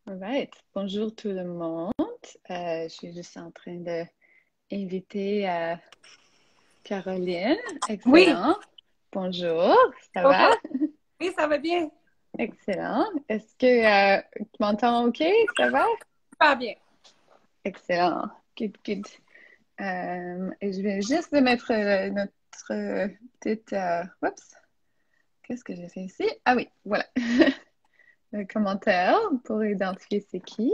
All right. Bonjour tout le monde. Je suis juste en train de inviter Caroline. Oui, Excellent. Bonjour, ça va? bonjour. Oui, ça va bien. Excellent. Est-ce que tu m'entends OK? Ça va? Super bien. Excellent. Good, good. Et je viens juste de mettre notre petite... oups, qu'est-ce que j'ai fait ici? Ah oui, voilà. Le commentaire pour identifier c'est qui.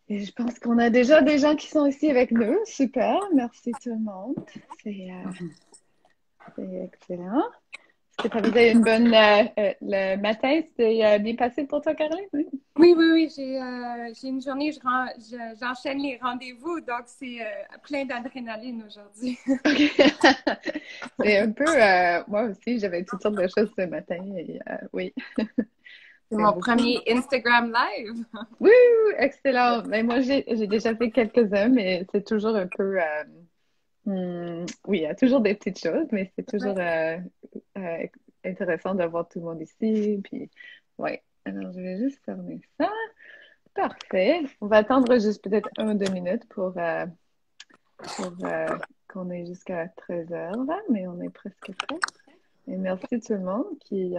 Et je pense qu'on a déjà des gens qui sont ici avec nous. Super, merci tout le monde. C'est excellent. Est-ce que tu avais une bonne... le matin, c'était bien passé pour toi, Caroline? Oui. Oui, oui, oui. J'ai une journée, j'enchaîne les rendez-vous, donc c'est plein d'adrénaline aujourd'hui. OK. C'est un peu... moi aussi, j'avais toutes sortes de choses ce matin. Et, oui, C'est c'est mon beaucoup. premier Instagram live. Oui, oui, excellent. Mais moi, j'ai déjà fait quelques-uns, mais c'est toujours un peu... oui, il y a toujours des petites choses, mais c'est toujours Ouais. euh, intéressant d'avoir tout le monde ici. Puis, ouais. Alors, je vais juste fermer ça. Parfait. On va attendre juste peut-être 1 ou 2 minutes pour qu'on ait jusqu'à 13 heures là, mais on est presque prêt. Et merci tout le monde qui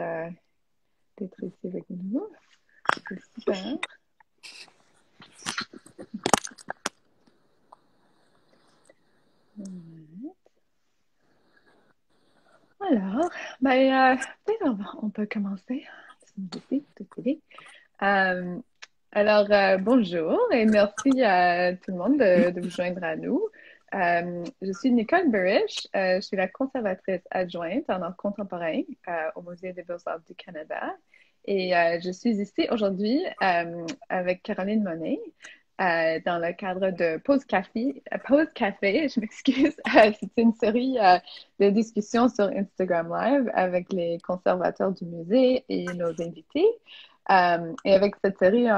d'être ici avec nous. C'est super. Alors, ben, peut-être on peut commencer. Tout est dit. Euh, alors, bonjour et merci à tout le monde de vous joindre à nous. Je suis Nicole Burish, je suis la conservatrice adjointe en art contemporain au Musée des Beaux-Arts du Canada et je suis ici aujourd'hui avec Caroline Monet dans le cadre de Pause Café, je m'excuse. C'est une série de discussions sur Instagram Live avec les conservateurs du musée et nos invités. Et avec cette série,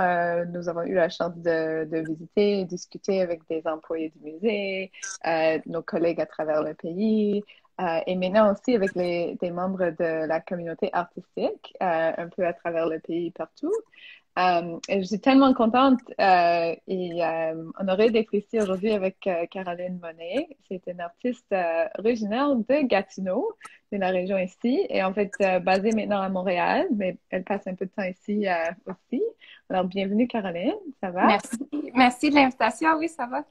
nous avons eu la chance de visiter et discuter avec des employés du musée, nos collègues à travers le pays, et maintenant aussi avec des membres de la communauté artistique, un peu à travers le pays partout. Et je suis tellement contente et honorée d'être ici aujourd'hui avec Caroline Monet. C'est une artiste originaire de Gatineau, de la région ici, et en fait basée maintenant à Montréal, mais elle passe un peu de temps ici aussi. Alors, bienvenue Caroline, ça va? Merci. Merci de l'invitation. Oui, ça va.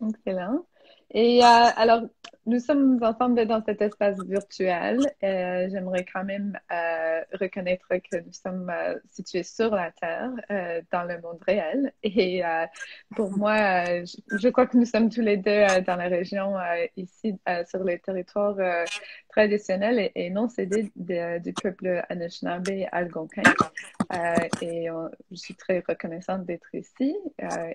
Excellent. Et alors, nous sommes ensemble dans cet espace virtuel. J'aimerais quand même reconnaître que nous sommes situés sur la Terre, dans le monde réel. Et pour moi, je crois que nous sommes tous les deux dans la région ici, sur les territoires traditionnels et non cédés du peuple Anishinaabe algonquin. Je suis très reconnaissante d'être ici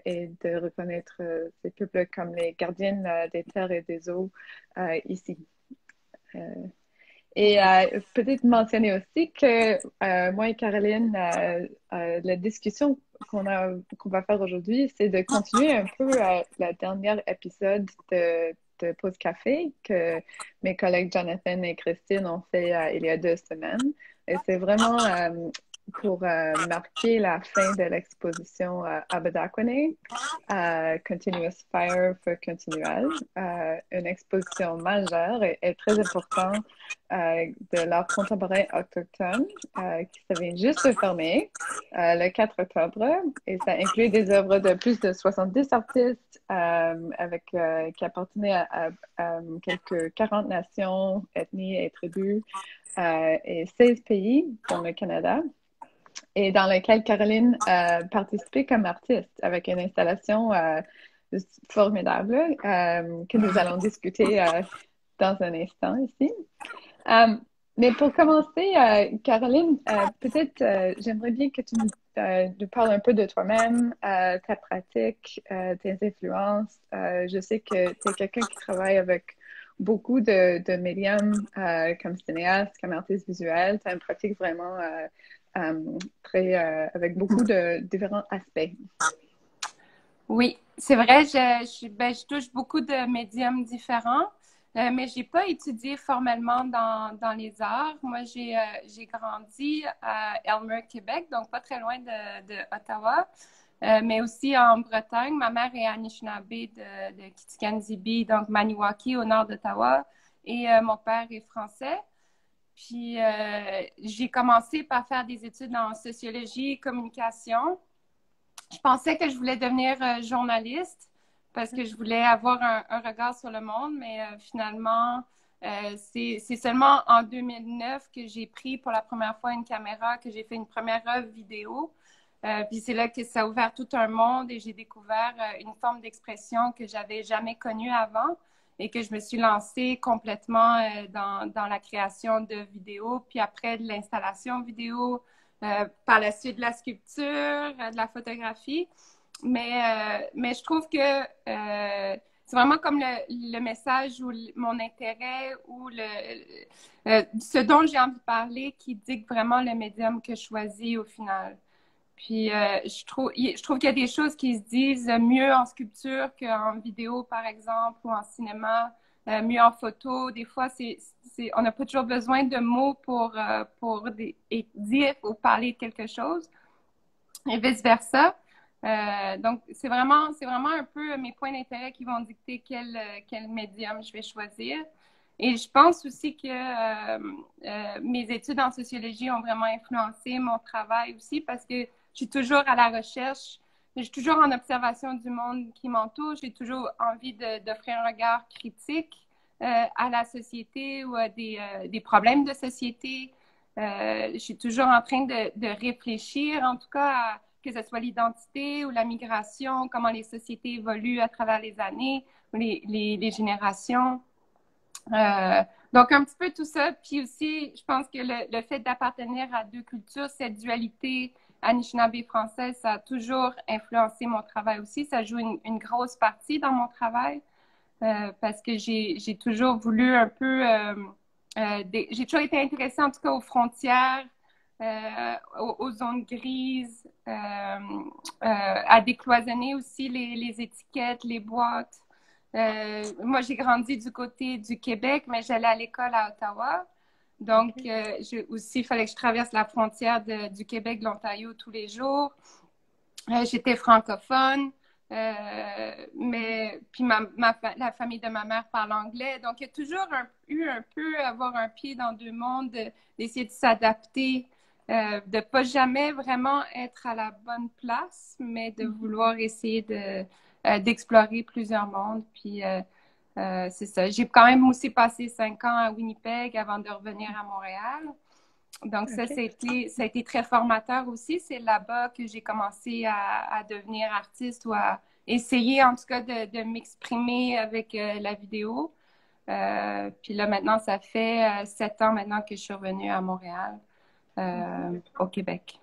et de reconnaître ces peuples comme les gardiennes des terres et des eaux ici. Euh, Peut-être mentionner aussi que moi et Caroline, la discussion qu'on va faire aujourd'hui, c'est de continuer un peu la dernière épisode de Pause Café que mes collègues Jonathan et Christine ont fait il y a 2 semaines. Et c'est vraiment pour marquer la fin de l'exposition Abedaquene, Continuous Fire for Continual, une exposition majeure et très importante de l'art contemporain autochtone qui se vient juste de fermer le 4 octobre et ça inclut des œuvres de plus de 70 artistes qui appartenaient à quelques 40 nations, ethnies et tribus et 16 pays dans le Canada et dans lequel Caroline participait comme artiste avec une installation formidable que nous allons discuter dans un instant ici. Euh, mais pour commencer, Caroline, peut-être j'aimerais bien que tu nous parles un peu de toi-même, ta pratique, tes influences. Je sais que tu es quelqu'un qui travaille avec beaucoup de médiums comme cinéaste, comme artiste visuel. Tu as une pratique vraiment très, avec beaucoup de différents aspects. Oui, c'est vrai, je touche beaucoup de médiums différents. Mais j'ai pas étudié formellement dans les arts. Moi, j'ai grandi à Elmer, Québec, donc pas très loin de Ottawa, mais aussi en Bretagne. Ma mère est Anishinaabe de Kitikani-Zibi, donc Maniwaki au nord d'Ottawa, et mon père est français. Puis j'ai commencé par faire des études en sociologie et communication. Je pensais que je voulais devenir journaliste parce que je voulais avoir un regard sur le monde, mais finalement, c'est seulement en 2009 que j'ai pris pour la première fois une caméra, que j'ai fait une première œuvre vidéo. Puis c'est là que ça a ouvert tout un monde et j'ai découvert une forme d'expression que j'avais jamais connue avant et que je me suis lancée complètement dans la création de vidéos, puis après de l'installation vidéo, par la suite de la sculpture, de la photographie. Mais je trouve que c'est vraiment comme le message ou mon intérêt ou ce dont j'ai envie de parler qui dicte vraiment le médium que je choisis au final. Puis je trouve qu'il y a des choses qui se disent mieux en sculpture qu'en vidéo, par exemple, ou en cinéma, mieux en photo. Des fois, on n'a pas toujours besoin de mots pour dire ou parler de quelque chose, et vice-versa. Donc, c'est vraiment un peu mes points d'intérêt qui vont dicter quel médium je vais choisir. Et je pense aussi que mes études en sociologie ont vraiment influencé mon travail aussi parce que je suis toujours à la recherche, je suis toujours en observation du monde qui m'entoure, j'ai toujours envie d'offrir un regard critique à la société ou à des problèmes de société. Je suis toujours en train de réfléchir, en tout cas, que ce soit l'identité ou la migration, comment les sociétés évoluent à travers les années, les générations. Donc, un petit peu tout ça. Puis aussi, je pense que le fait d'appartenir à deux cultures, cette dualité Anishinaabe française, ça a toujours influencé mon travail aussi. Ça joue une grosse partie dans mon travail parce que j'ai toujours voulu un peu... j'ai toujours été intéressée en tout cas aux frontières, aux zones grises, à décloisonner aussi les étiquettes, les boîtes. Moi, j'ai grandi du côté du Québec, mais j'allais à l'école à Ottawa. Donc, il fallait que je traverse la frontière du Québec, de l'Ontario tous les jours. J'étais francophone, mais puis la famille de ma mère parle anglais. Donc, il y a toujours eu un peu avoir un pied dans deux mondes, d'essayer de s'adapter, de pas jamais vraiment être à la bonne place, mais de vouloir essayer d'explorer plusieurs mondes. Puis, c'est ça. J'ai quand même aussi passé 5 ans à Winnipeg avant de revenir à Montréal. Donc, ça a été très formateur aussi. C'est là-bas que j'ai commencé à devenir artiste ou à essayer, en tout cas, de m'exprimer avec la vidéo. Puis là, maintenant, ça fait 7 ans maintenant que je suis revenue à Montréal, au Québec.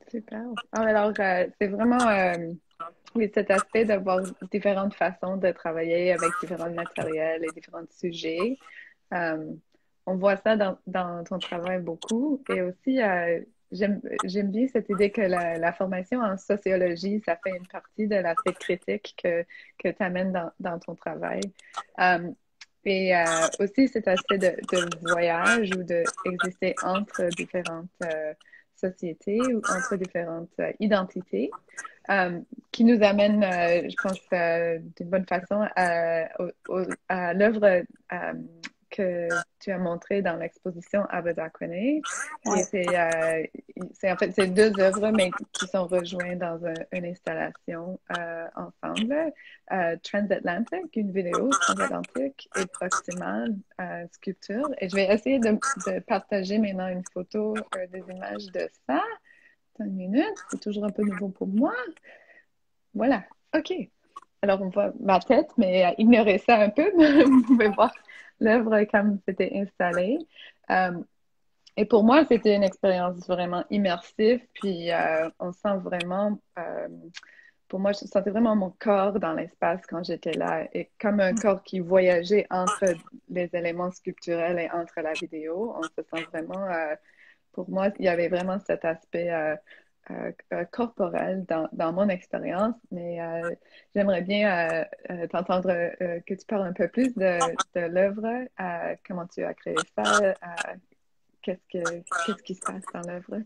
Super. Alors, c'est vraiment oui, cet aspect d'avoir différentes façons de travailler avec différents matériels et différents sujets. Euh, on voit ça dans ton travail beaucoup. Et aussi, j'aime bien cette idée que la formation en sociologie, ça fait une partie de l'aspect critique que tu amènes dans ton travail. Et aussi cet aspect de voyage ou d'exister entre différentes sociétés ou entre différentes identités qui nous amène, je pense, d'une bonne façon à l'œuvre que tu as montrée dans l'exposition Abedakone. Ouais. C'est en fait c'est deux œuvres, mais qui sont rejointes dans une installation ensemble. Transatlantic, une vidéo transatlantique, et Proximal, sculpture. Et je vais essayer de partager maintenant une photo, des images de ça. Attends une minute, c'est toujours un peu nouveau pour moi. Voilà, OK. Alors, on voit ma tête, mais ignorez ça un peu. Vous pouvez voir l'œuvre comme c'était installé. Et pour moi, c'était une expérience vraiment immersive. Puis, on sent vraiment, pour moi, je sentais vraiment mon corps dans l'espace quand j'étais là. Et comme un corps qui voyageait entre les éléments sculpturels et entre la vidéo, on se sent vraiment, pour moi, il y avait vraiment cet aspect corporelle dans mon expérience, mais j'aimerais bien t'entendre que tu parles un peu plus de l'œuvre, comment tu as créé ça, qu'est-ce qui se passe dans l'œuvre.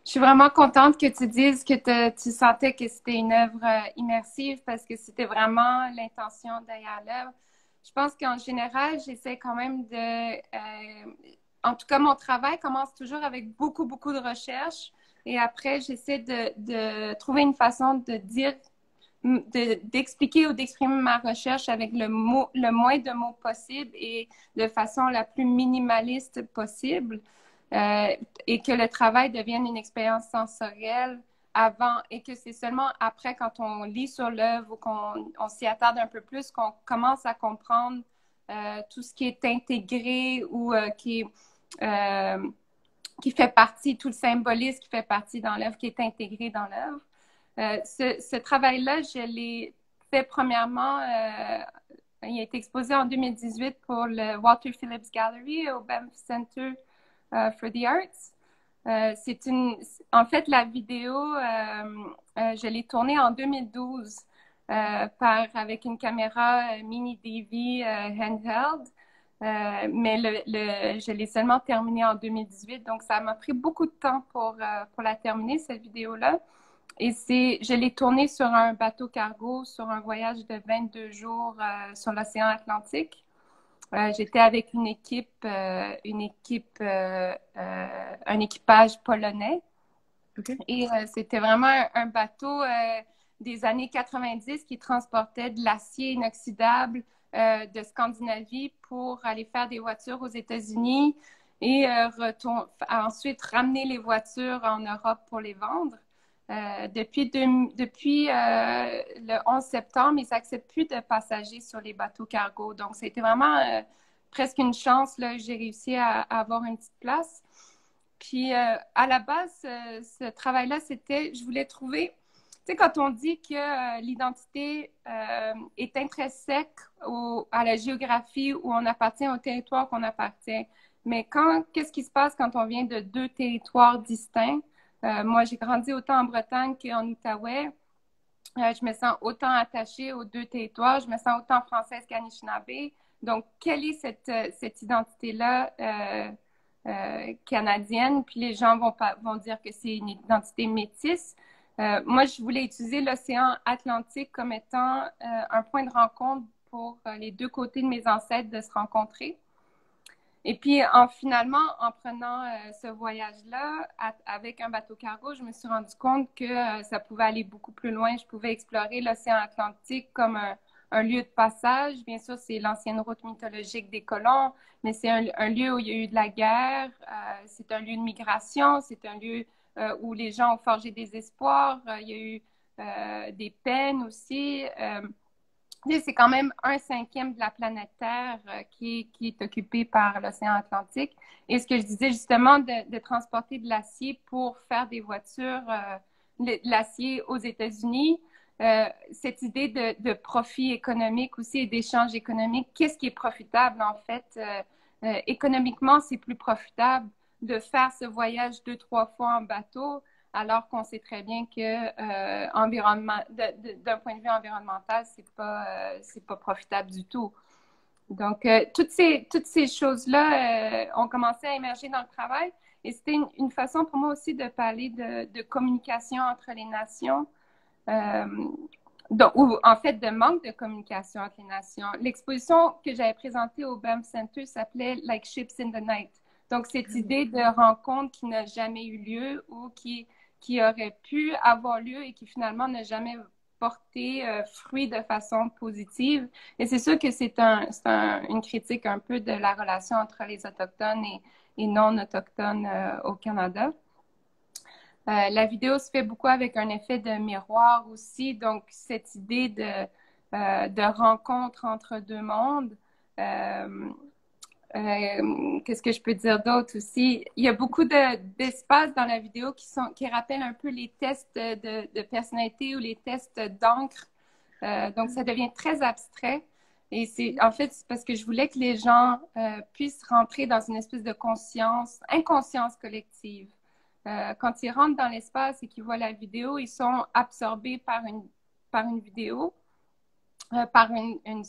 Je suis vraiment contente que tu dises que tu sentais que c'était une œuvre immersive parce que c'était vraiment l'intention derrière l'œuvre. Je pense qu'en général, j'essaie quand même en tout cas, mon travail commence toujours avec beaucoup, beaucoup de recherches et après, j'essaie de trouver une façon de dire, d'expliquer ou d'exprimer ma recherche avec le moins de mots possible et de façon la plus minimaliste possible. Et que le travail devienne une expérience sensorielle avant et que c'est seulement après, quand on lit sur l'œuvre ou qu'on s'y attarde un peu plus, qu'on commence à comprendre tout ce qui est intégré ou qui fait partie, tout le symbolisme qui fait partie dans l'œuvre, qui est intégré dans l'œuvre. Ce travail-là, je l'ai fait premièrement, il a été exposé en 2018 pour le Walter Phillips Gallery au Banff Center for the Arts. En fait, la vidéo, je l'ai tournée en 2012 avec une caméra mini DV handheld. Mais je l'ai seulement terminée en 2018, donc ça m'a pris beaucoup de temps pour la terminer, cette vidéo-là. Et je l'ai tournée sur un bateau cargo, sur un voyage de 22 jours sur l'océan Atlantique. J'étais avec un équipage polonais. Okay. Et c'était vraiment un bateau des années 90 qui transportait de l'acier inoxydable de Scandinavie pour aller faire des voitures aux États-Unis et ensuite ramener les voitures en Europe pour les vendre. Depuis le 11 septembre, ils n'acceptent plus de passagers sur les bateaux cargo. Donc, c'était vraiment presque une chance là, que j'ai réussi à avoir une petite place. Puis, à la base, ce travail-là, je voulais trouver, tu sais, quand on dit que l'identité est intrinsèque à la géographie où on appartient, au territoire qu'on appartient. Mais qu'est-ce qui se passe quand on vient de deux territoires distincts? Moi, j'ai grandi autant en Bretagne qu'en Outaouais. Je me sens autant attachée aux deux territoires. Je me sens autant française qu'Anishinaabe. Donc, quelle est cette identité-là canadienne? Puis les gens vont dire que c'est une identité métisse. Moi, je voulais utiliser l'océan Atlantique comme étant un point de rencontre pour les deux côtés de mes ancêtres de se rencontrer. Et puis, finalement, en prenant ce voyage-là avec un bateau cargo, je me suis rendu compte que ça pouvait aller beaucoup plus loin. Je pouvais explorer l'océan Atlantique comme un lieu de passage. Bien sûr, c'est l'ancienne route mythologique des colons, mais c'est un lieu où il y a eu de la guerre. C'est un lieu de migration. C'est un lieu où les gens ont forgé des espoirs. Il y a eu des peines aussi. C'est quand même 1/5 de la planète Terre qui est occupée par l'océan Atlantique. Et ce que je disais justement de transporter de l'acier pour faire des voitures, de l'acier aux États-Unis, cette idée de profit économique aussi et d'échange économique, qu'est-ce qui est profitable en fait? Économiquement, c'est plus profitable de faire ce voyage 2-3 fois en bateau alors qu'on sait très bien que d'un point de vue environnemental, c'est pas profitable du tout. Donc, toutes ces choses-là ont commencé à émerger dans le travail et c'était une façon pour moi aussi de parler de communication entre les nations, ou en fait de manque de communication entre les nations. L'exposition que j'avais présentée au Banff Center s'appelait Like Ships in the Night. Donc, cette idée de rencontre qui n'a jamais eu lieu ou qui aurait pu avoir lieu et qui finalement n'a jamais porté fruit de façon positive. Et c'est sûr que c'est une critique un peu de la relation entre les Autochtones et non-Autochtones au Canada. La vidéo se fait beaucoup avec un effet de miroir aussi, donc cette idée de rencontre entre deux mondes. Qu'est-ce que je peux dire d'autre aussi? Il y a beaucoup d'espaces dans la vidéo qui rappellent un peu les tests de personnalité ou les tests d'encre. Donc, ça devient très abstrait. Et en fait, c'est parce que je voulais que les gens puissent rentrer dans une espèce de inconscience collective. quand ils rentrent dans l'espace et qu'ils voient la vidéo, ils sont absorbés par une vidéo, par un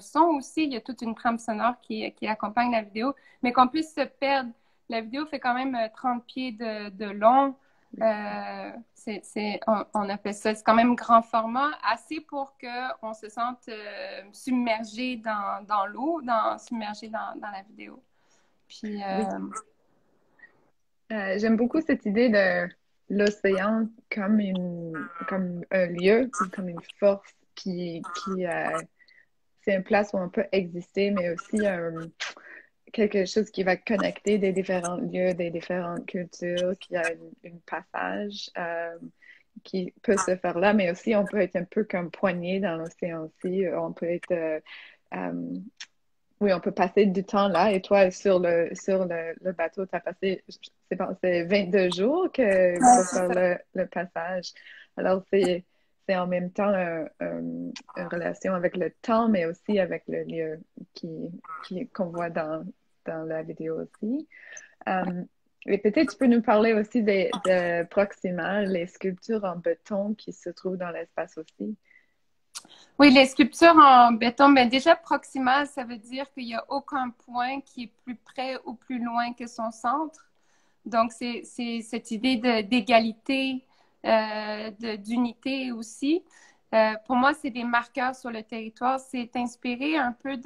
son aussi. Il y a toute une trame sonore qui accompagne la vidéo, mais qu'on puisse se perdre. La vidéo fait quand même 30 pieds de long. On appelle ça, c'est quand même grand format, assez pour qu'on se sente submergé dans l'eau, submergé dans la vidéo. Puis, Oui. J'aime beaucoup cette idée de l'océan comme un lieu, comme une force c'est une place où on peut exister, mais aussi quelque chose qui va connecter des différents lieux, des différentes cultures, qui a une passage qui peut se faire là, mais aussi on peut être un peu comme poigné dans l'océan aussi. On peut être euh, oui, on peut passer du temps là. Et toi, sur le bateau, tu as passé, c'est 22 jours pour faire le passage. Alors, c'est en même temps une relation avec le temps, mais aussi avec le lieu qu'on voit dans la vidéo aussi. Et peut-être tu peux nous parler aussi de Proxima, les sculptures en béton qui se trouvent dans l'espace aussi. oui, les sculptures en béton, mais déjà proximal, ça veut dire qu'il n'y a aucun point qui est plus près ou plus loin que son centre. Donc, c'est cette idée d'égalité, d'unité aussi. Pour moi, c'est des marqueurs sur le territoire. C'est inspiré un peu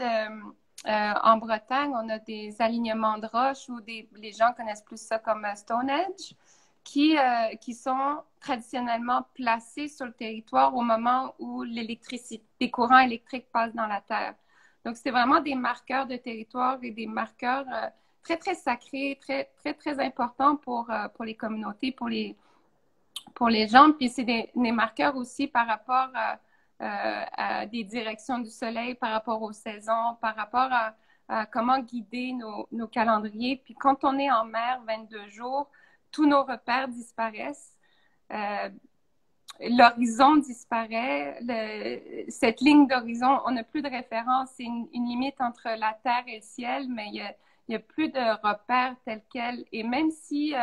en Bretagne, on a des alignements de roches où les gens connaissent plus ça comme Stonehenge, qui sont traditionnellement placés sur le territoire au moment où les courants électriques passent dans la terre. Donc, c'est vraiment des marqueurs de territoire et des marqueurs très, très sacrés, très, très, très importants pour les communautés, pour les gens. Puis, c'est des marqueurs aussi par rapport à des directions du soleil, par rapport aux saisons, par rapport à comment guider nos calendriers. Puis, quand on est en mer 22 jours, tous nos repères disparaissent. L'horizon disparaît. Cette ligne d'horizon, on n'a plus de référence. C'est une limite entre la terre et le ciel, mais il y a plus de repères tels quels. Et même si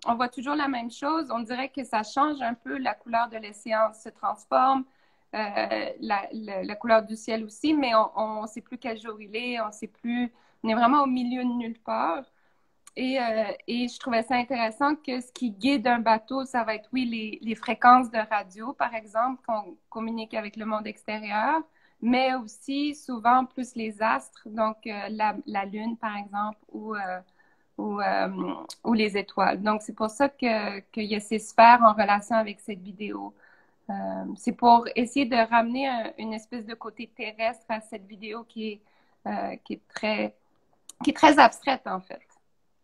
on voit toujours la même chose, on dirait que ça change un peu. La couleur de l'océan se transforme, la couleur du ciel aussi, mais on ne sait plus quel jour il est, on sait plus. On est vraiment au milieu de nulle part. Et je trouvais ça intéressant que ce qui guide un bateau, ça va être, oui, les fréquences de radio, par exemple, qu'on communique avec le monde extérieur, mais aussi souvent plus les astres, donc la Lune, par exemple, ou les étoiles. Donc, c'est pour ça qu'il y a ces sphères en relation avec cette vidéo. C'est pour essayer de ramener une espèce de côté terrestre à cette vidéo qui est très abstraite, en fait.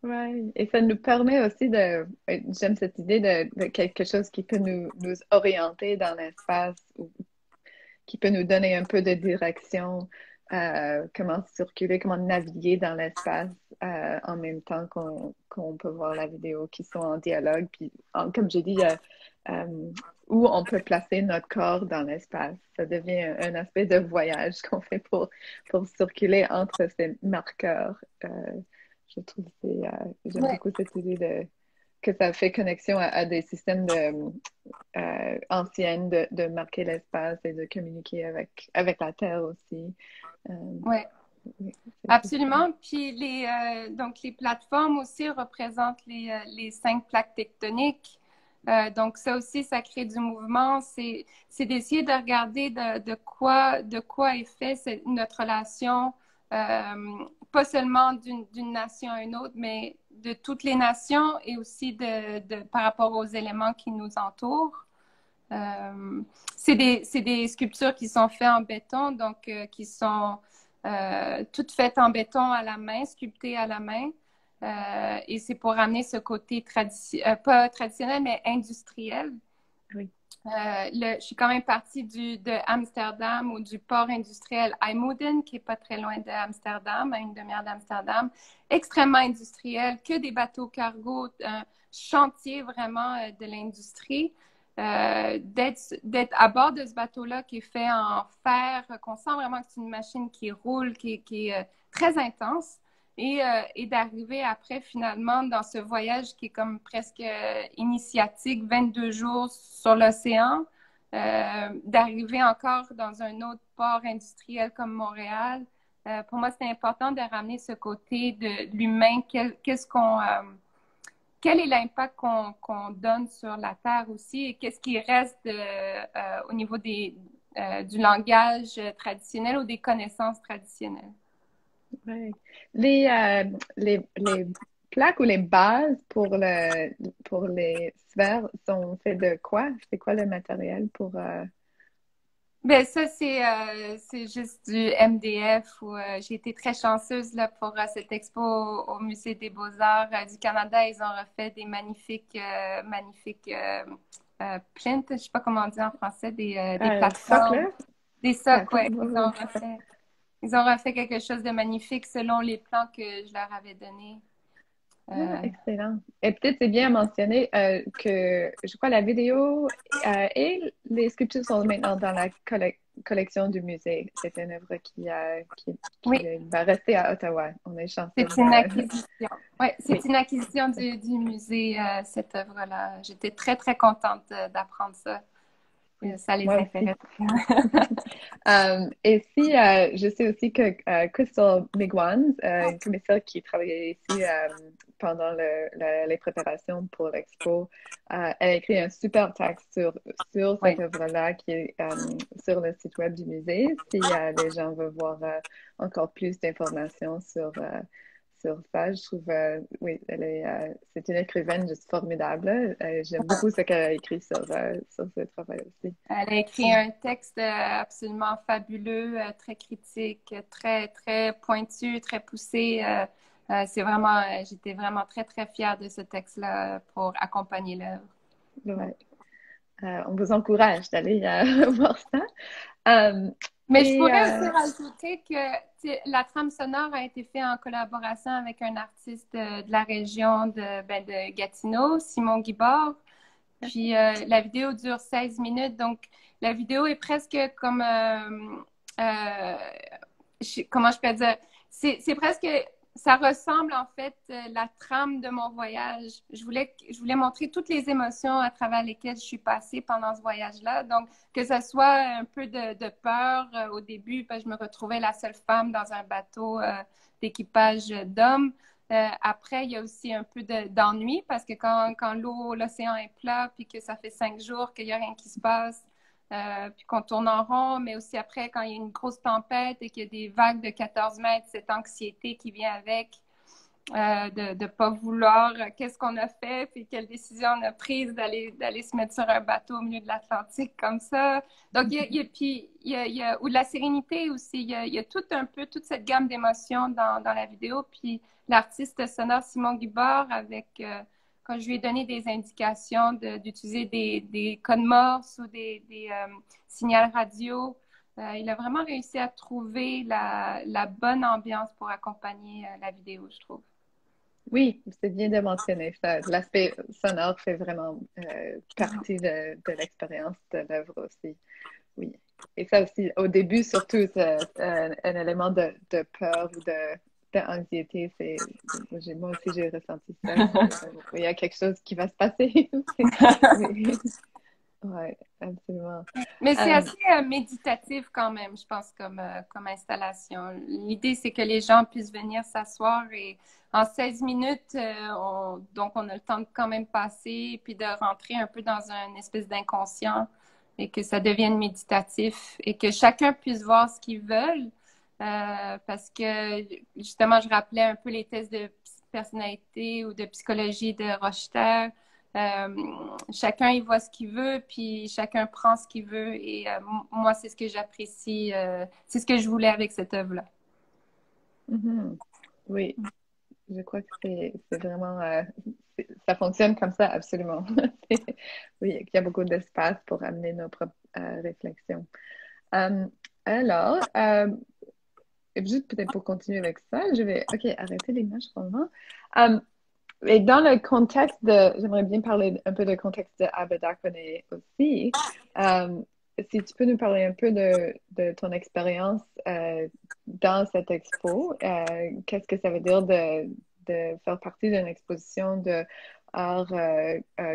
Ouais, et ça nous permet aussi j'aime cette idée de quelque chose qui peut nous orienter dans l'espace, ou qui peut nous donner un peu de direction, comment circuler, comment naviguer dans l'espace en même temps qu'on peut voir la vidéo, qui sont en dialogue. Puis, comme j'ai dit, où on peut placer notre corps dans l'espace. Ça devient un aspect de voyage qu'on fait pour circuler entre ces marqueurs. Je trouve que j'aime Ouais. beaucoup cette idée que ça fait connexion à des systèmes anciennes de marquer l'espace et de communiquer avec la Terre aussi. Ouais. Oui, Absolument. Puis donc les plateformes aussi représentent les 5 plaques tectoniques. Donc ça aussi, ça crée du mouvement. C'est d'essayer de regarder de quoi est fait notre relation, pas seulement d'une nation à une autre, mais de toutes les nations et aussi par rapport aux éléments qui nous entourent. C'est des sculptures qui sont faites en béton, donc qui sont toutes faites en béton à la main, sculptées à la main. Et c'est pour amener ce côté pas traditionnel, mais industriel. oui. Je suis quand même partie de Amsterdam ou du port industriel IJmuiden, qui est pas très loin d'Amsterdam, à une demi-heure d'Amsterdam. Extrêmement industriel, que des bateaux cargo, un chantier vraiment de l'industrie. D'être à bord de ce bateau-là qui est fait en fer, qu'on sent vraiment que c'est une machine qui roule, qui est très intense. et d'arriver après finalement dans ce voyage qui est comme presque initiatique, 22 jours sur l'océan, d'arriver encore dans un autre port industriel comme Montréal. Pour moi, c'était important de ramener ce côté de l'humain. Quel est l'impact qu'on donne sur la Terre aussi et qu'est-ce qui reste au niveau du langage traditionnel ou des connaissances traditionnelles? Ouais. Les plaques ou les bases pour les sphères sont faites de quoi? C'est quoi le matériel pour... Ben ça, c'est juste du MDF où j'ai été très chanceuse là, pour cette expo au Musée des Beaux-Arts du Canada. Ils ont refait des magnifiques plinth, je sais pas comment on dit en français, des plateformes, socle? des socles, ouais. Plateforme? Ils ont refait quelque chose de magnifique selon les plans que je leur avais donnés. Ah, excellent. Et peut-être c'est bien mentionné que je crois la vidéo et les sculptures sont maintenant dans la collection du musée. C'est une œuvre Oui, qui va rester à Ottawa. On est chanceux. c'est une acquisition. Ouais, c'est Oui. une acquisition du musée, cette œuvre-là. J'étais très, très contente d'apprendre ça. Ça les Moi aussi. intéresse. Et si je sais aussi que Crystal Migwan, une commissaire qui travaillait ici pendant les préparations pour l'expo, elle a écrit un super texte sur Oui. cette œuvre-là qui est sur le site web du musée. Si les gens veulent voir encore plus d'informations sur ça, je trouve, oui, c'est une écrivaine juste formidable. J'aime beaucoup ce qu'elle a écrit sur ce travail aussi. Elle a écrit un texte absolument fabuleux, très critique, très, très pointu, très poussé. C'est vraiment, j'étais vraiment très, très fière de ce texte-là pour accompagner l'œuvre. Ouais. On vous encourage d'aller voir ça. Mais je pourrais aussi rajouter que la trame sonore a été faite en collaboration avec un artiste de la région de Gatineau, Simon Guibord. Puis la vidéo dure 16 minutes, donc la vidéo est presque comme, comment je peux dire, c'est presque, ça ressemble en fait la trame de mon voyage. Je voulais montrer toutes les émotions à travers lesquelles je suis passée pendant ce voyage-là. Donc, que ce soit un peu de peur au début, parce que je me retrouvais la seule femme dans un bateau d'équipage d'hommes. Après, il y a aussi un peu d'ennui parce que quand l'océan est plat, puis que ça fait 5 jours qu'il n'y a rien qui se passe, puis qu'on tourne en rond, mais aussi après, quand il y a une grosse tempête et qu'il y a des vagues de 14 mètres, cette anxiété qui vient avec, de ne pas vouloir qu'est-ce qu'on a fait, puis quelle décision on a prise d'aller se mettre sur un bateau au milieu de l'Atlantique comme ça. Donc, il y a ou de la sérénité aussi. Il y a tout un peu, toute cette gamme d'émotions dans la vidéo. Puis l'artiste sonore Simon Guibord, quand je lui ai donné des indications d'utiliser des codes morse ou des signaux radio, il a vraiment réussi à trouver la bonne ambiance pour accompagner la vidéo, je trouve. Oui, c'est bien de mentionner ça. L'aspect sonore fait vraiment partie de l'expérience de l'œuvre aussi. Oui. Et ça aussi, au début, surtout, c'est un élément de peur ou d'anxiété. Moi aussi, j'ai ressenti ça. Il y a quelque chose qui va se passer. Oui. Ouais, absolument. Mais c'est assez méditatif quand même, je pense, comme installation. L'idée, c'est que les gens puissent venir s'asseoir et en 16 minutes, donc on a le temps de quand même passer puis de rentrer un peu dans une espèce d'inconscient et que ça devienne méditatif et que chacun puisse voir ce qu'ils veulent. Parce que justement, je rappelais un peu les tests de personnalité ou de psychologie de Rochester. Chacun y voit ce qu'il veut, puis chacun prend ce qu'il veut. Et moi, c'est ce que j'apprécie. C'est ce que je voulais avec cette œuvre-là. Mm-hmm. Oui, je crois que c'est vraiment... ça fonctionne comme ça, absolument. Oui, il y a beaucoup d'espace pour amener nos propres réflexions. Alors, juste peut-être pour continuer avec ça, je vais... OK, arrêter l'image pour le moment. Et dans le contexte j'aimerais bien parler un peu du contexte de Aberdaconé aussi. si tu peux nous parler un peu de ton expérience dans cette expo, qu'est-ce que ça veut dire de faire partie d'une exposition de art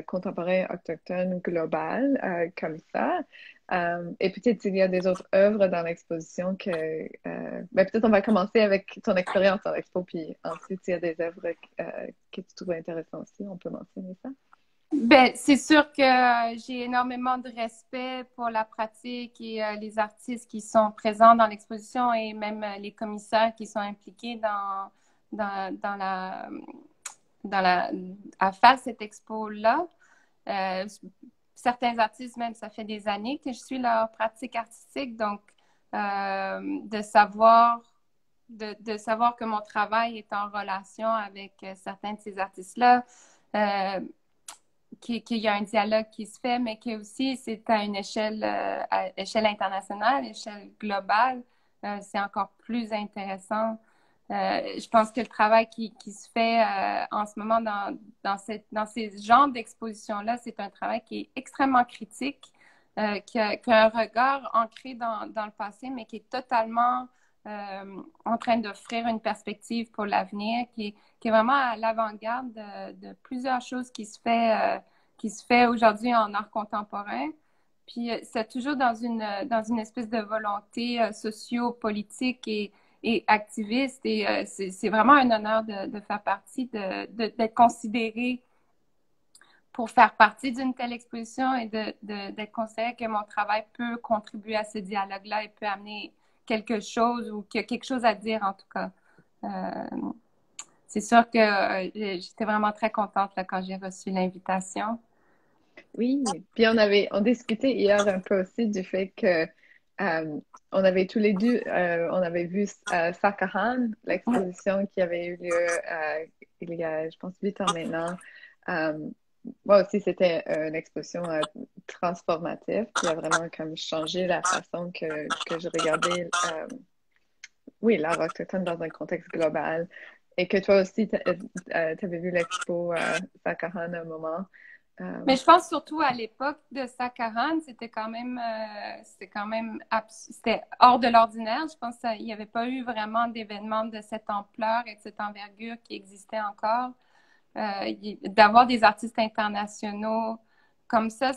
contemporain autochtone global comme ça? Et peut-être s'il y a des autres œuvres dans l'exposition ben, peut-être on va commencer avec ton expérience dans l'expo, puis ensuite s'il y a des œuvres que tu trouves intéressantes aussi, on peut mentionner ça. Ben, c'est sûr que j'ai énormément de respect pour la pratique et les artistes qui sont présents dans l'exposition et même les commissaires qui sont impliqués dans à faire cette expo-là. Euh, Certains artistes, même, ça fait des années que je suis leur pratique artistique, donc de savoir que mon travail est en relation avec certains de ces artistes-là, qu'il y a un dialogue qui se fait, mais que aussi c'est à échelle internationale, échelle globale, c'est encore plus intéressant. Je pense que le travail qui se fait en ce moment dans ces genres d'expositions-là, c'est un travail qui est extrêmement critique, qui a un regard ancré dans le passé, mais qui est totalement en train d'offrir une perspective pour l'avenir, qui est vraiment à l'avant-garde de plusieurs choses qui se fait aujourd'hui en art contemporain. Puis c'est toujours dans une espèce de volonté socio-politique et activiste. Et c'est vraiment un honneur de faire partie, d'être considéré pour faire partie d'une telle exposition et d'être considéré que mon travail peut contribuer à ce dialogue-là et peut amener quelque chose ou qu'il y a quelque chose à dire en tout cas. C'est sûr que j'étais vraiment très contente là, quand j'ai reçu l'invitation. Oui, puis on discutait hier un peu aussi du fait que on avait tous les deux, on avait vu Sakahan, l'exposition qui avait eu lieu il y a, je pense, 8 ans maintenant. Euh, Moi aussi, c'était une exposition transformative qui a vraiment comme changé la façon que je regardais, oui, l'art autochtone dans un contexte global. Et que toi aussi, tu avais vu l'expo Sakahan à un moment. Euh, Mais je pense surtout à l'époque de Sakaran, c'était hors de l'ordinaire. Je pense qu'il n'y avait pas eu vraiment d'événements de cette ampleur et de cette envergure qui existait encore. D'avoir des artistes internationaux comme ça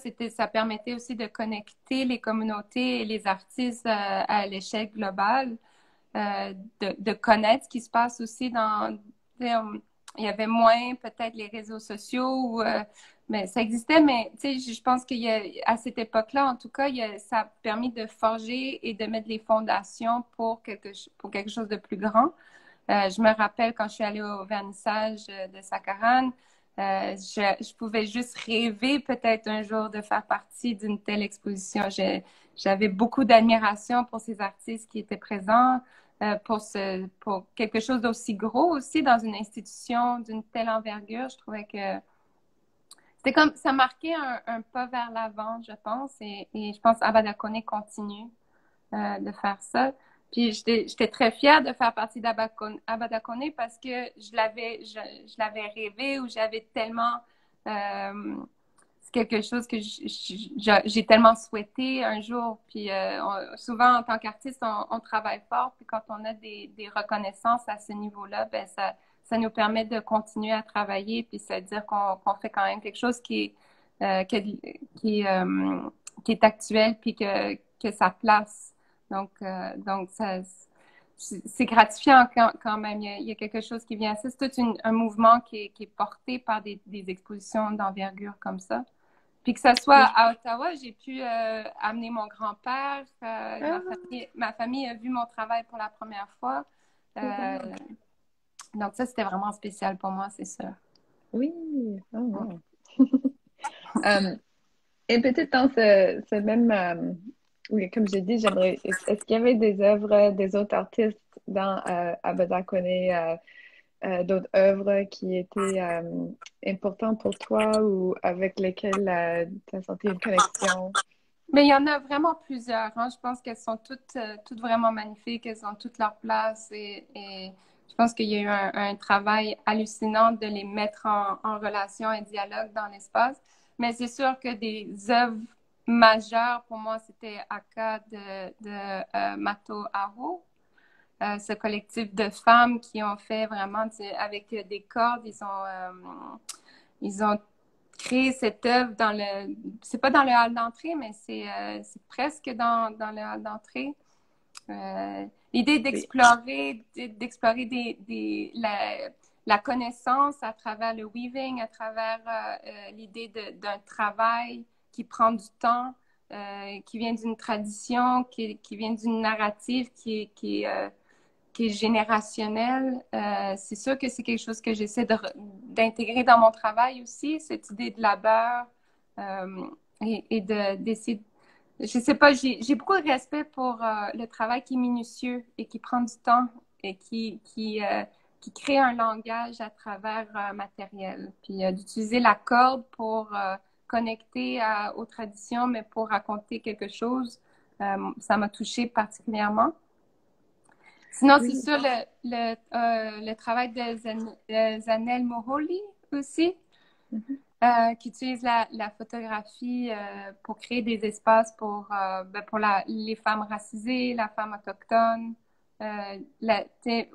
permettait aussi de connecter les communautés et les artistes à l'échelle globale, de connaître ce qui se passe aussi il y avait moins peut-être les réseaux sociaux, mais ça existait, mais je pense qu'à cette époque-là, en tout cas, ça a permis de forger et de mettre les fondations pour pour quelque chose de plus grand. Je me rappelle quand je suis allée au vernissage de Sakaran, je pouvais juste rêver peut-être un jour de faire partie d'une telle exposition. J'avais beaucoup d'admiration pour ces artistes qui étaient présents, pour quelque chose d'aussi gros aussi dans une institution d'une telle envergure. Je trouvais que c'était comme ça marquait un pas vers l'avant, je pense, et je pense Abadakone continue de faire ça. Puis j'étais très fière de faire partie d'Abadakone parce que je l'avais rêvé ou j'avais tellement c'est quelque chose que j'ai tellement souhaité un jour. Puis souvent, en tant qu'artiste, on travaille fort. Puis quand on a des reconnaissances à ce niveau-là, ben ça nous permet de continuer à travailler. Puis ça veut dire qu'on fait quand même quelque chose qui est actuel puis que ça place. Donc c'est gratifiant quand même. Il y a quelque chose qui vient. C'est tout un mouvement qui est porté par des expositions d'envergure comme ça. Puis que ce soit oui. à Ottawa, j'ai pu amener mon grand-père. Ah, Ma famille a vu mon travail pour la première fois. Euh, donc ça, c'était vraiment spécial pour moi, c'est sûr. oui. Oh, wow. Euh, et peut-être dans ce même, oui, comme j'ai dit, est-ce qu'il y avait des œuvres des autres artistes dans Abedakone, d'autres œuvres qui étaient importantes pour toi ou avec lesquelles tu as senti une connexion? Mais il y en a vraiment plusieurs, hein. Je pense qu'elles sont toutes vraiment magnifiques, elles ont toutes leur place et je pense qu'il y a eu un travail hallucinant de les mettre en relation et dialogue dans l'espace. Mais c'est sûr que des œuvres majeur pour moi, c'était Aka de Mato Aho. Ce collectif de femmes qui ont fait vraiment avec des cordes, ils ont créé cette œuvre c'est pas dans le hall d'entrée, mais c'est presque dans le hall d'entrée. L'idée d'explorer la connaissance à travers le weaving, à travers l'idée d'un travail qui prend du temps, qui vient d'une tradition, qui vient d'une narrative qui est générationnelle. C'est sûr que c'est quelque chose que j'essaie d'intégrer dans mon travail aussi, cette idée de labeur et d'essayer. Je sais pas, j'ai beaucoup de respect pour le travail qui est minutieux et qui prend du temps et qui crée un langage à travers matériel. Puis d'utiliser la corde pour connecter aux traditions, mais pour raconter quelque chose, ça m'a touchée particulièrement. Sinon, c'est sûr le travail de Zanel Moholy aussi. Qui utilise la photographie pour créer des espaces pour les femmes racisées, la femme autochtone,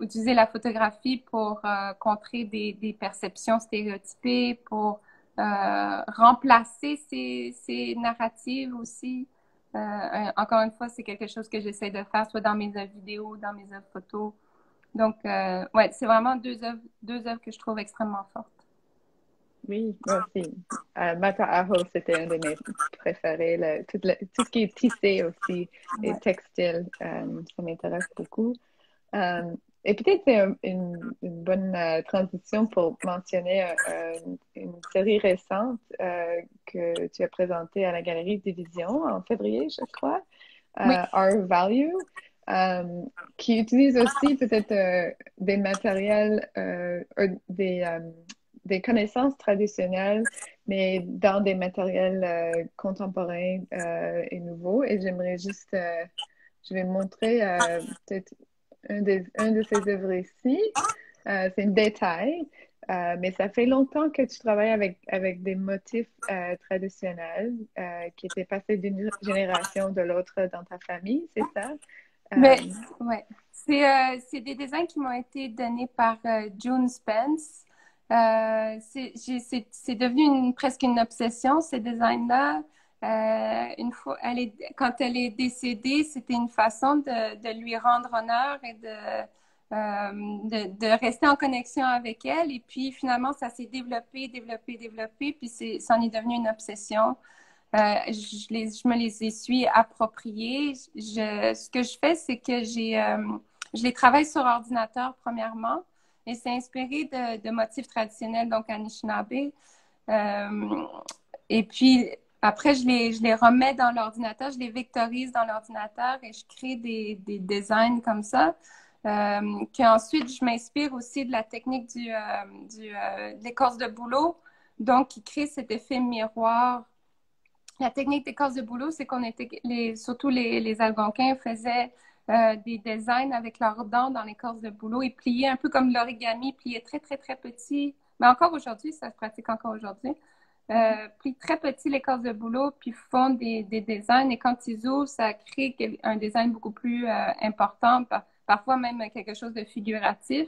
utiliser la photographie pour contrer des perceptions stéréotypées, pour remplacer ces narratives aussi. Encore une fois, c'est quelque chose que j'essaie de faire, soit dans mes œuvres vidéo, dans mes œuvres photos. Donc, ouais, c'est vraiment deux œuvres que je trouve extrêmement fortes. Oui, moi aussi. Mata Aho, c'était un de mes préférés. Tout ce qui est tissé aussi et textile, ça m'intéresse beaucoup. Et peut-être c'est une bonne transition pour mentionner une série récente que tu as présentée à la Galerie Division en février, je crois, Oui. Our Value, qui utilise aussi peut-être des matériels, des connaissances traditionnelles, mais dans des matériels contemporains et nouveaux. Et j'aimerais juste, je vais montrer peut-être un de ces œuvres ici. C'est un détail, mais ça fait longtemps que tu travailles avec des motifs traditionnels qui étaient passés d'une génération de l'autre dans ta famille, c'est ça? Mais, ouais. C'est des designs qui m'ont été donnés par June Spence. C'est devenu presque une obsession, ces designs-là. Quand elle est décédée, c'était une façon de lui rendre honneur et de rester en connexion avec elle. Et puis, finalement, ça s'est développé, puis ça en est devenu une obsession. Je me les suis appropriés. Ce que je fais, c'est que je les travaille sur ordinateur, premièrement, et c'est inspiré de motifs traditionnels, donc Anishinaabe. Et puis, après, je les remets dans l'ordinateur, je les vectorise dans l'ordinateur et je crée des designs comme ça. Qu'ensuite, je m'inspire aussi de la technique de l'écorce de bouleau, donc qui crée cet effet miroir. La technique d'écorce de bouleau, c'est surtout les Algonquins faisaient des designs avec leurs dents dans l'écorce de bouleau et pliaient un peu comme l'origami, pliaient très, très, très petit. Mais encore aujourd'hui, ça se pratique encore aujourd'hui. Plient très petit l'écorce de bouleau, puis font des designs. Et quand ils ouvrent, ça crée un design beaucoup plus important, parfois même quelque chose de figuratif.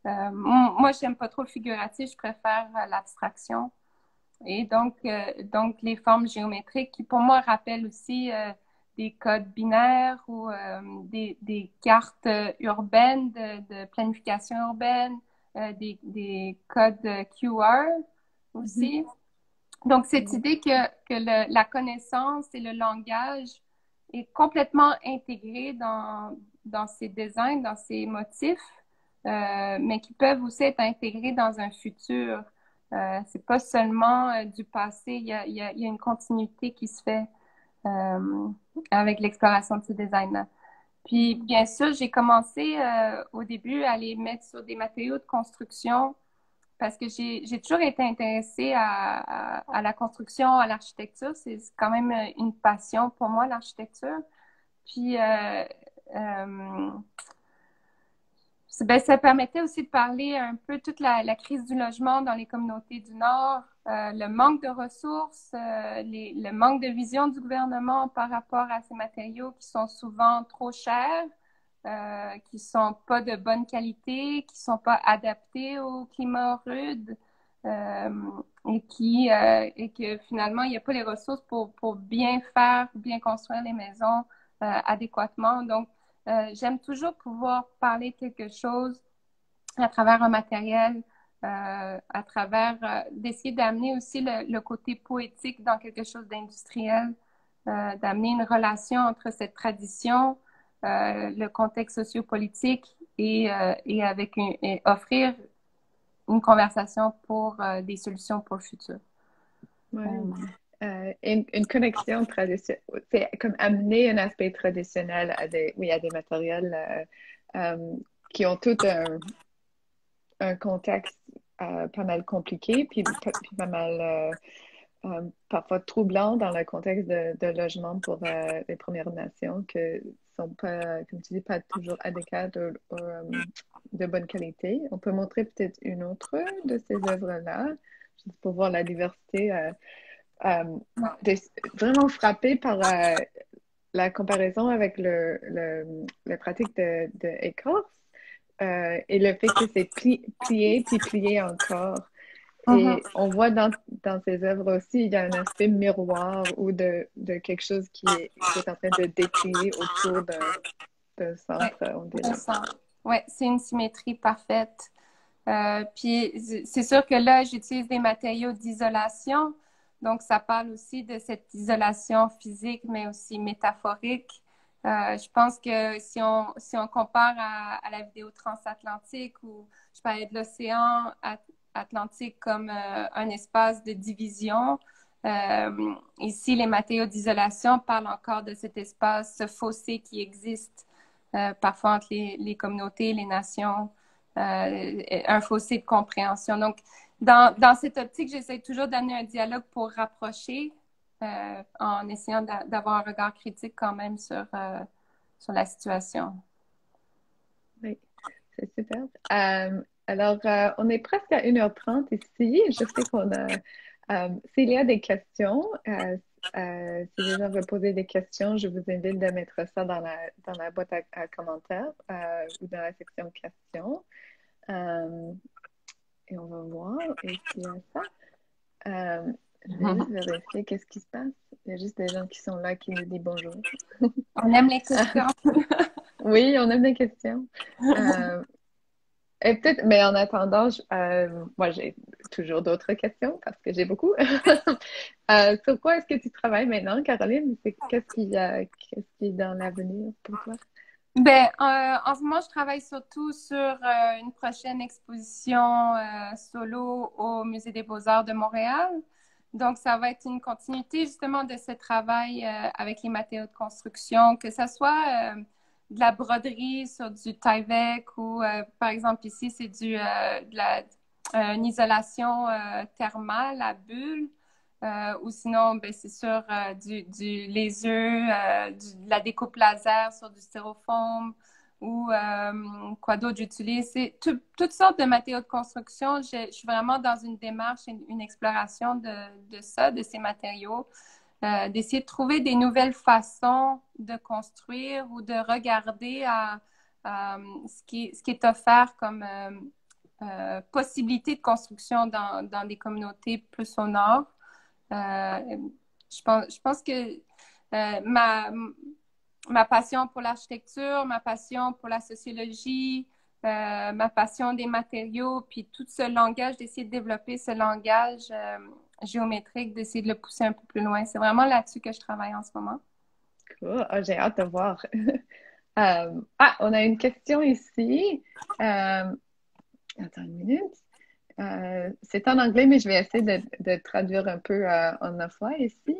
Moi, j'aime pas trop le figuratif, je préfère l'abstraction. Et donc, les formes géométriques qui, pour moi, rappellent aussi des codes binaires ou des cartes urbaines de planification urbaine, des codes QR aussi. Donc, cette idée que la connaissance et le langage est complètement intégré dans ces designs, dans ces motifs, mais qui peuvent aussi être intégrés dans un futur. C'est pas seulement du passé, il y a une continuité qui se fait avec l'exploration de ces designs-là. Puis, bien sûr, j'ai commencé au début à les mettre sur des matériaux de construction parce que j'ai toujours été intéressée à la construction, à l'architecture. C'est quand même une passion pour moi, l'architecture. Puis, ça permettait aussi de parler un peu toute la crise du logement dans les communautés du Nord, le manque de ressources, le manque de vision du gouvernement par rapport à ces matériaux qui sont souvent trop chers, qui sont pas de bonne qualité, qui sont pas adaptés au climat rude, et que finalement, il n'y a pas les ressources pour bien faire, bien construire les maisons adéquatement. Donc, j'aime toujours pouvoir parler de quelque chose à travers un matériel, à travers d'essayer d'amener aussi le côté poétique dans quelque chose d'industriel, d'amener une relation entre cette tradition, le contexte sociopolitique et avec et offrir une conversation pour des solutions pour le futur. Ouais. Une connexion traditionnelle, c'est comme amener un aspect traditionnel à à des matériels qui ont tout un contexte pas mal compliqué, puis pas mal parfois troublant dans le contexte de logement pour les Premières Nations, que sont pas, comme tu dis, pas toujours adéquates ou de bonne qualité. On peut montrer peut-être une autre de ces œuvres-là, juste pour voir la diversité. Vraiment frappée par la comparaison avec la pratique de écorce et le fait que c'est plié puis plié encore. Et on voit dans ces œuvres aussi, il y a un aspect miroir ou de quelque chose qui est en train de déplier autour d'un centre, on dirait. Oui, c'est une symétrie parfaite. Puis c'est sûr que là, j'utilise des matériaux d'isolation. Donc, ça parle aussi de cette isolation physique, mais aussi métaphorique. Je pense que si on compare à la vidéo transatlantique où je parlais de l'océan Atlantique comme un espace de division, ici, les matériaux d'isolation parlent encore de cet espace, ce fossé qui existe parfois entre les communautés, les nations, un fossé de compréhension. Donc, dans cette optique, j'essaie toujours d'amener un dialogue pour rapprocher, en essayant d'avoir un regard critique quand même sur la situation. Oui, c'est super. Alors, on est presque à 1h30 ici. Je sais qu'on a... s'il y a des questions, si les gens veulent poser des questions, je vous invite de mettre ça dans la boîte à commentaires ou dans la section questions. Et on va voir. Et s'il y a ça, je vais juste vérifier qu'est-ce qui se passe. Il y a juste des gens qui sont là qui nous disent bonjour. On aime les questions. Oui, on aime les questions. Et peut-être, mais en attendant, moi j'ai toujours d'autres questions parce que j'ai beaucoup. Sur quoi est-ce que tu travailles maintenant, Caroline? Qu'est-ce qui est dans l'avenir pour toi? Ben, en ce moment, je travaille surtout sur une prochaine exposition solo au Musée des Beaux-Arts de Montréal. Donc, ça va être une continuité justement de ce travail avec les matériaux de construction, que ce soit de la broderie sur du Tyvek ou, par exemple, ici, c'est une isolation thermale à bulles. Ou sinon, ben, c'est sur les œufs, de la découpe laser sur du styrofoam ou quoi d'autre j'utilise. C'est toutes sortes de matériaux de construction. Je suis vraiment dans une démarche, une exploration de ça, de ces matériaux, d'essayer de trouver des nouvelles façons de construire ou de regarder à ce qui est offert comme possibilité de construction dans des communautés plus au nord. Je pense que ma passion pour l'architecture, ma passion pour la sociologie, ma passion des matériaux, puis tout ce langage, d'essayer de développer ce langage géométrique, d'essayer de le pousser un peu plus loin. C'est vraiment là-dessus que je travaille en ce moment. Cool. Oh, j'ai hâte de voir. On a une question ici. Attends une minute. C'est en anglais, mais je vais essayer de traduire un peu en afrois ici.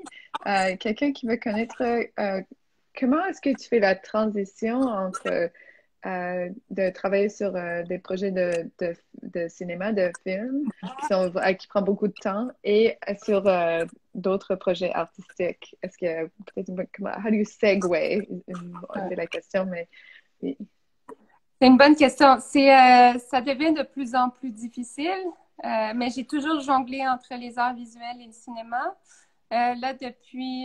Quelqu'un qui veut connaître comment est-ce que tu fais la transition entre de travailler sur des projets de cinéma, de films, qui prend beaucoup de temps, et sur d'autres projets artistiques. Est-ce que peut-être how do you segue? C'est la question, mais oui. C'est une bonne question. Ça devient de plus en plus difficile. mais j'ai toujours jonglé entre les arts visuels et le cinéma. Là, depuis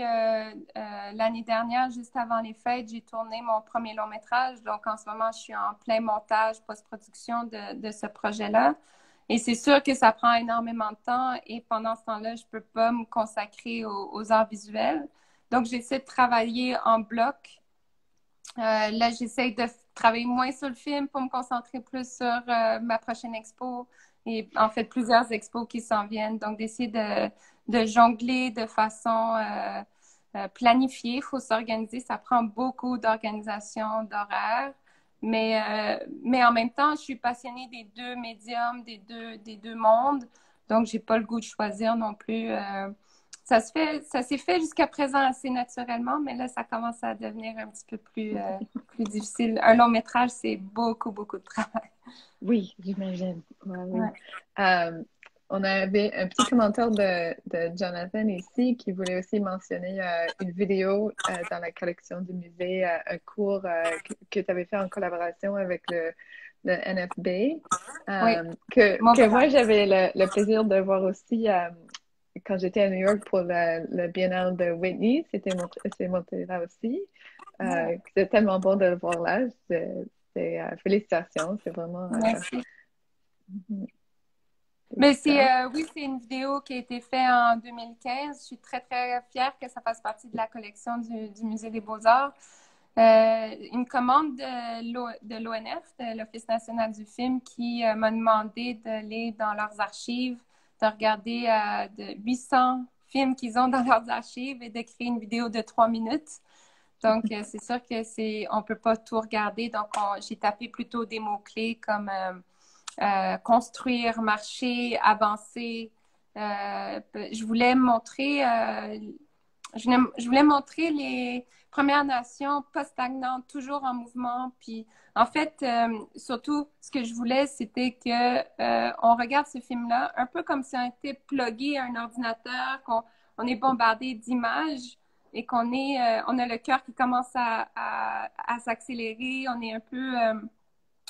l'année dernière, juste avant les fêtes, j'ai tourné mon premier long métrage. Donc, en ce moment, je suis en plein montage, post-production de ce projet-là. Et c'est sûr que ça prend énormément de temps et pendant ce temps-là, je peux pas me consacrer aux arts visuels. Donc, j'essaie de travailler en bloc. Là, j'essaie de travailler moins sur le film pour me concentrer plus sur ma prochaine expo et en fait plusieurs expos qui s'en viennent. Donc, d'essayer de jongler de façon planifiée. Il faut s'organiser. Ça prend beaucoup d'organisation, d'horaire. Mais en même temps, je suis passionnée des deux médiums, des deux mondes. Donc, j'ai pas le goût de choisir non plus. Ça s'est fait jusqu'à présent assez naturellement, mais là, ça commence à devenir un petit peu plus difficile. Un long métrage, c'est beaucoup, beaucoup de travail. Oui, j'imagine. Ouais, oui. Ouais. On avait un petit commentaire de Jonathan ici qui voulait aussi mentionner une vidéo dans la collection du musée, un cours que tu avais fait en collaboration avec le NFB, Oui, que moi j'avais le plaisir de voir aussi quand j'étais à New York pour le biennale de Whitney. C'est monté là aussi. C'est tellement bon de le voir là. Félicitations, c'est vraiment... merci. Mhm. Mais Super. oui, c'est une vidéo qui a été faite en 2015. Je suis très, très fière que ça fasse partie de la collection du Musée des Beaux-Arts. Une commande de l'ONF, de l'Office national du film, qui m'a demandé d'aller dans leurs archives, de regarder de 800 films qu'ils ont dans leurs archives et de créer une vidéo de 3 minutes. Donc, c'est sûr que on peut pas tout regarder. Donc, j'ai tapé plutôt des mots-clés comme construire, marcher, avancer. Je voulais montrer je voulais montrer les Premières Nations pas stagnantes, toujours en mouvement. Puis, en fait, surtout, ce que je voulais, c'était que on regarde ce film-là un peu comme si on était plugué à un ordinateur, qu'on on est bombardé d'images et on a le cœur qui commence à s'accélérer. On est un peu,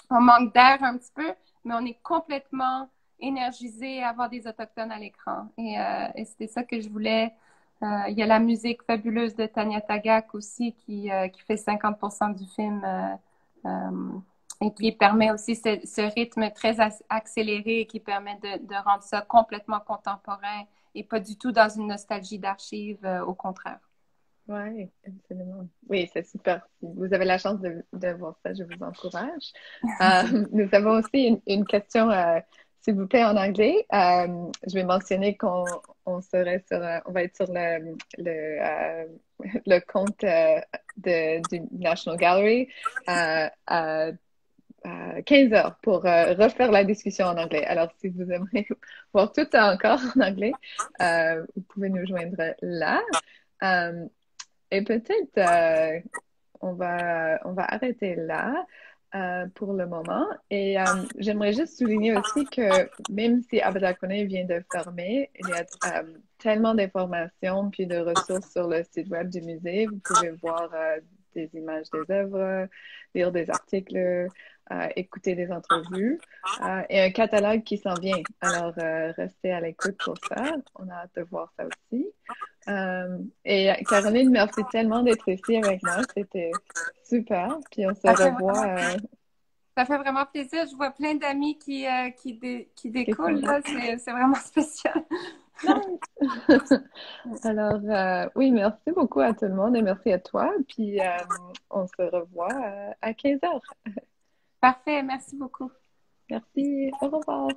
on manque d'air un petit peu, mais on est complètement énergisé à avoir des autochtones à l'écran. Et c'était ça que je voulais. Il y a la musique fabuleuse de Tanya Tagaq aussi qui fait 50% du film et qui permet aussi ce rythme très accéléré et qui permet de rendre ça complètement contemporain et pas du tout dans une nostalgie d'archives, au contraire. Oui, absolument. Oui, c'est super. Si vous avez la chance de voir ça, je vous encourage. Nous avons aussi une question, s'il vous plaît, en anglais. Je vais mentionner qu'on serait on va être sur le compte du National Gallery à 15 heures pour refaire la discussion en anglais. Alors, si vous aimeriez voir tout ça encore en anglais, vous pouvez nous joindre là. Euh, et peut-être on va arrêter là pour le moment. Et j'aimerais juste souligner aussi que même si Abetakone vient de fermer, il y a tellement d'informations puis de ressources sur le site web du musée. Vous pouvez voir des images des œuvres, lire des articles, écouter des entrevues et un catalogue qui s'en vient. Alors, restez à l'écoute pour ça. On a hâte de voir ça aussi. Et Caroline, merci tellement d'être ici avec moi. C'était super. Puis on se Ça fait revoit. vraiment, ça fait vraiment plaisir. Je vois plein d'amis qui Qui sont découlent, là. là. C'est vraiment spécial. Nice. Alors, oui, merci beaucoup à tout le monde et merci à toi. Puis on se revoit à 15 heures. Parfait, merci beaucoup. Merci. Au revoir.